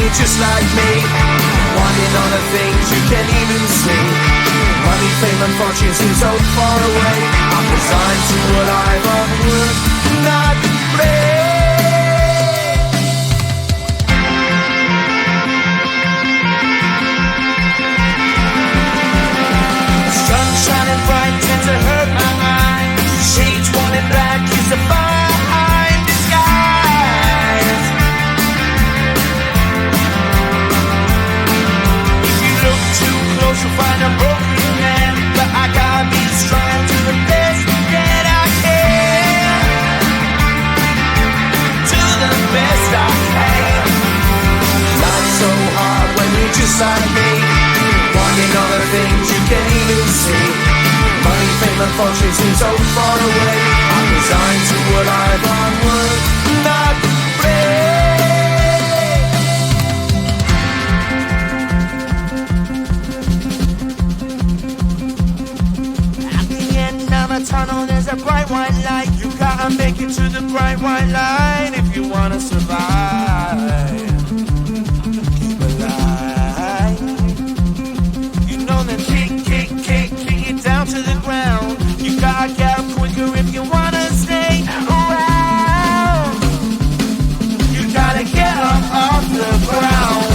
you're just like me, wanting all the things you can't even see. Money, fame and fortune seem so far away. I'm resigned to a life of work, not play. Sun shining bright tends to hurt my mind. Shades worn in black is a fine disguise. If you look too close you'll find a broken man, but I got me strong to the best that I can. To the best I can. Life's so hard when you're just like me, wanting all the things you can't even see. Money, fame and fortune seem so far away. I'm resigned to a life on work, not play. At the end of a tunnel there's a bright white light. You gotta make it to the bright white light if you wanna survive. Keep alive. You know that kick it down to the ground. You gotta get up quicker if you wanna stay around. You gotta get up off the ground.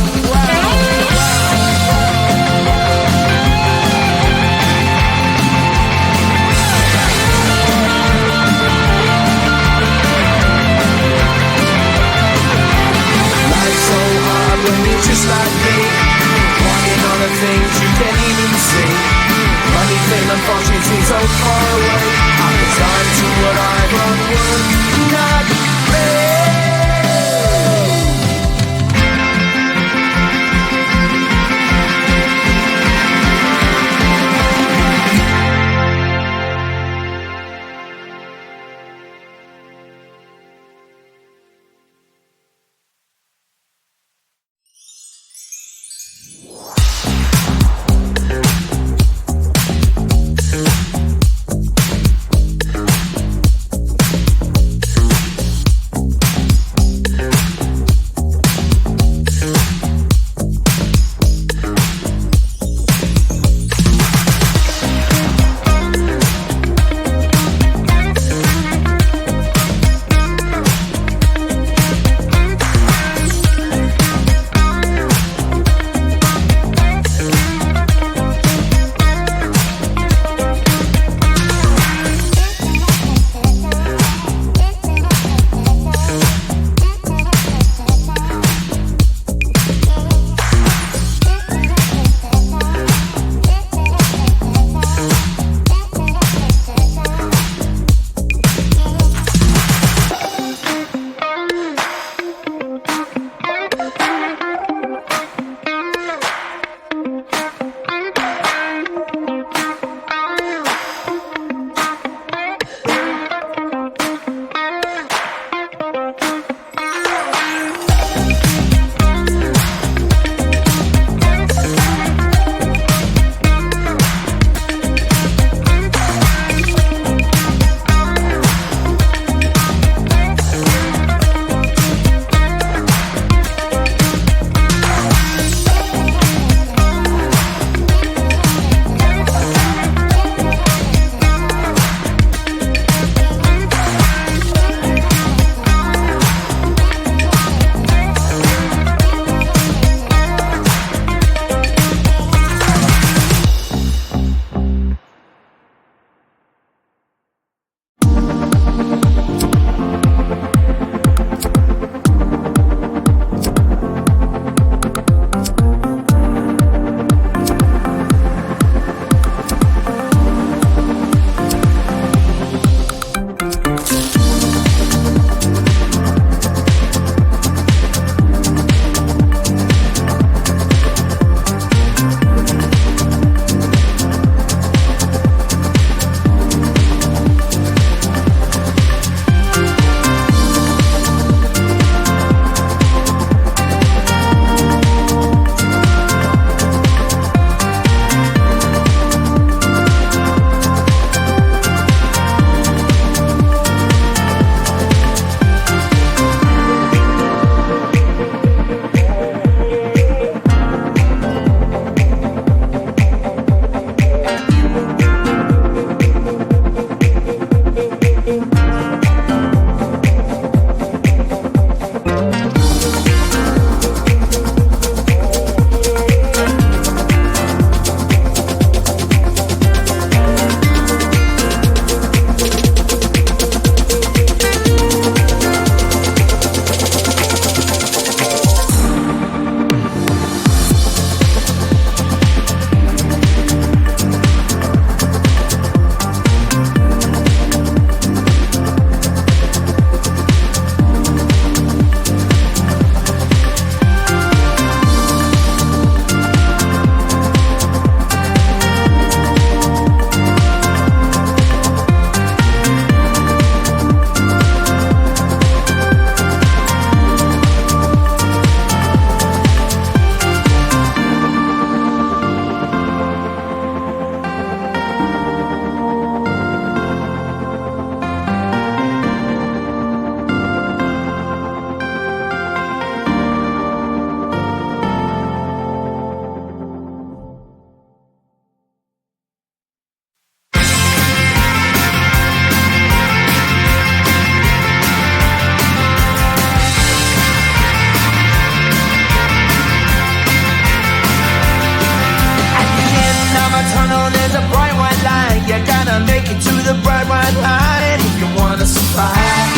survive.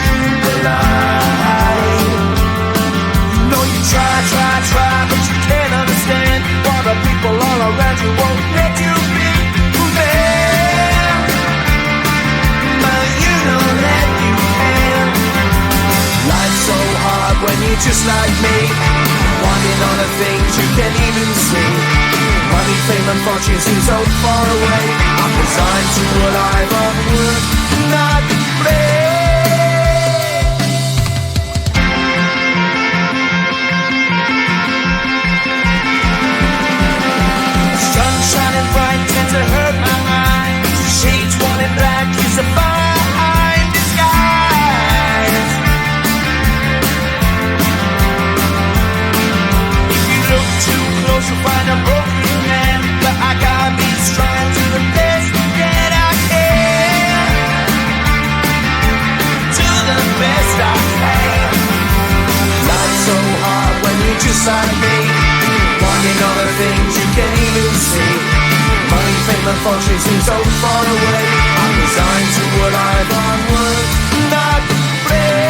Keep alive. You know you try, but you can't understand why the people all around you won't let you be who they are. But you know that you can. Life's so hard when you're just like me, wanting all the things you can't even see. Money, fame and fortune seem so far away. I'm resigned to what I've unworked, not play. Sun shining bright tends to hurt my mind. Shades worn in black is a fine disguise. If you look too close you'll find a broken man, but I gotta be strong to the best that I can. To the best I can. Life's so hard when you're just like me, wanting all the things you can't even see. Money, fame and fortune seem so far away. I'm resigned to what I've unworked, not play.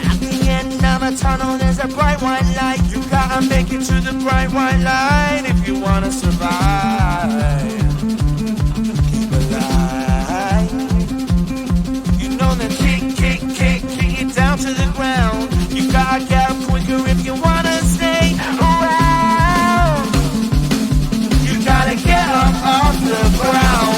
At the end of a tunnel there's a bright white light. You gotta make it to the bright white light if you wanna survive. Keep alive. You know that kick it down to the ground. You gotta get up quicker if you wanna stay around. You gotta get up off the ground.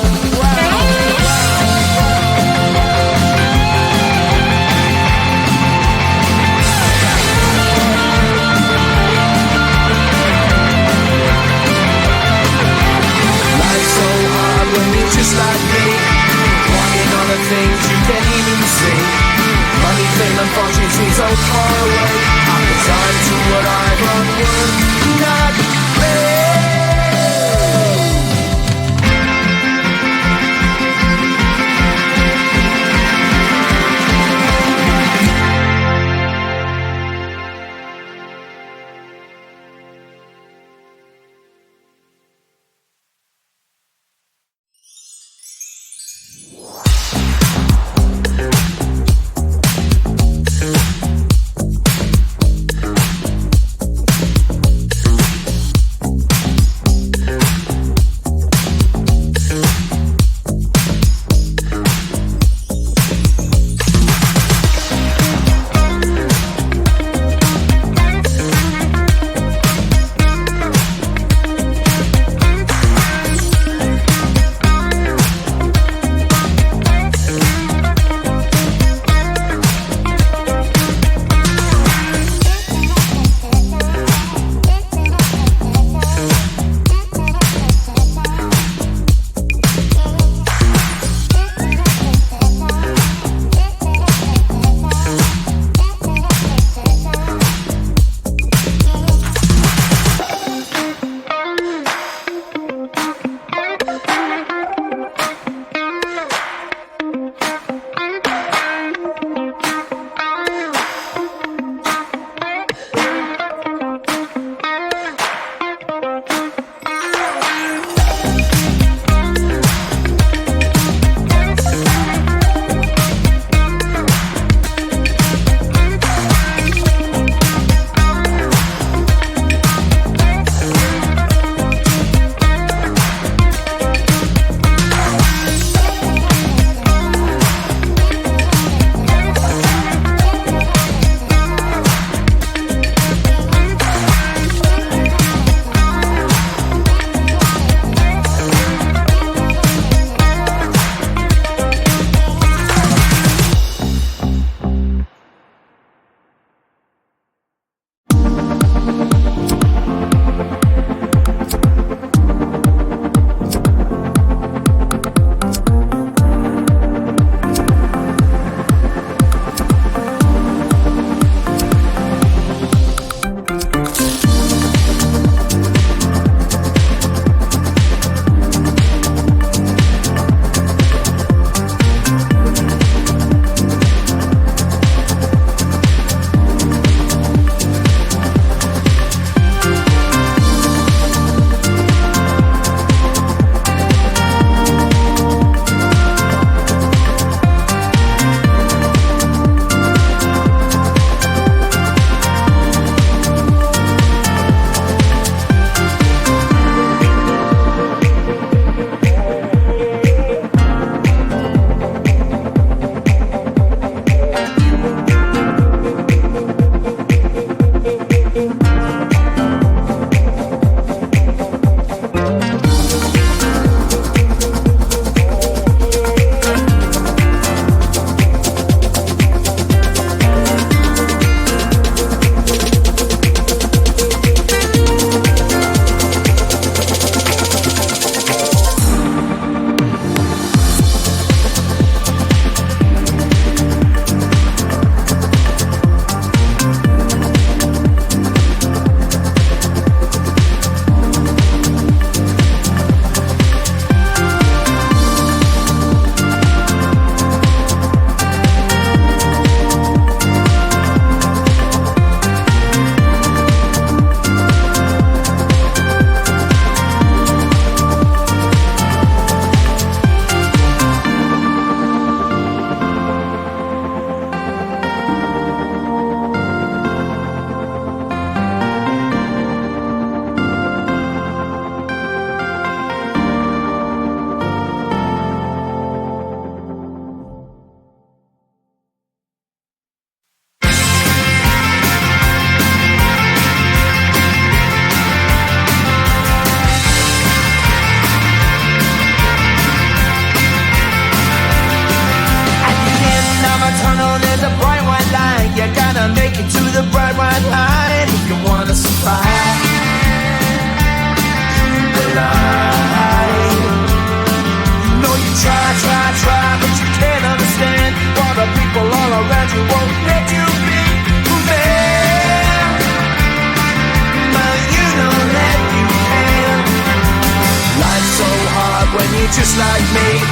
you're just like me,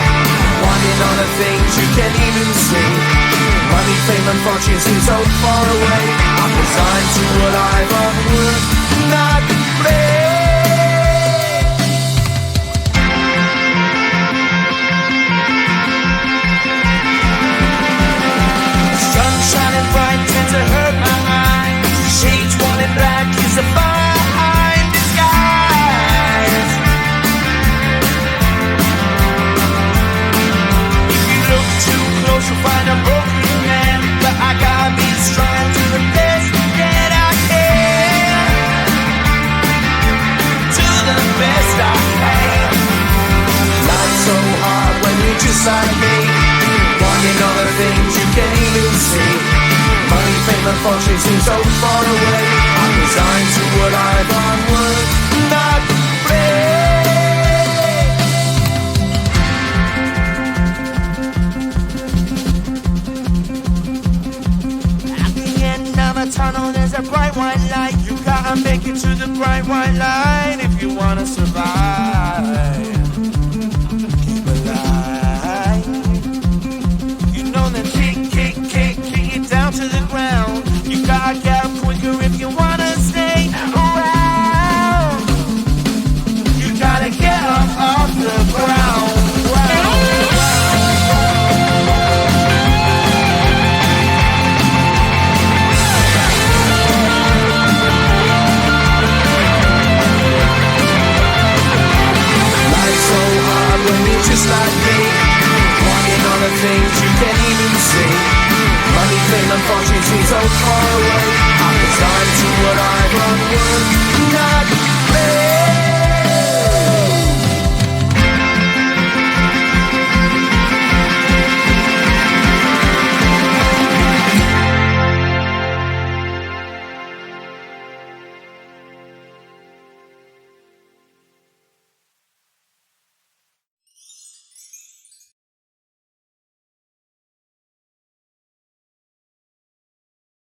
wanting all the things you can't even see. Money, fame and fortune seem so far away. I'm resigned to a life of work, not play. Sun shining bright tends to hurt my eyes. Shades worn in black is a fine disguise. If you look too close, you'll find a broken man. But I gotta be strong to the best that I can. To the best I can. Life's so hard when you're just like me, wanting all the things you can't even see. Money, fame and fortune seem so far away. I'm resigned to what I've on work, not play. At the end of a tunnel there's a bright white light. You gotta make it to the bright white light if you wanna survive. Keep alive. You know that kick it down to the ground. You gotta get up quicker if you wanna stay around. You gotta get up off the ground. Life's so hard when you're just like me, wanting all the things you can't even see. Money, fame and fortune seem so far away. I'm resigned to what I've on work.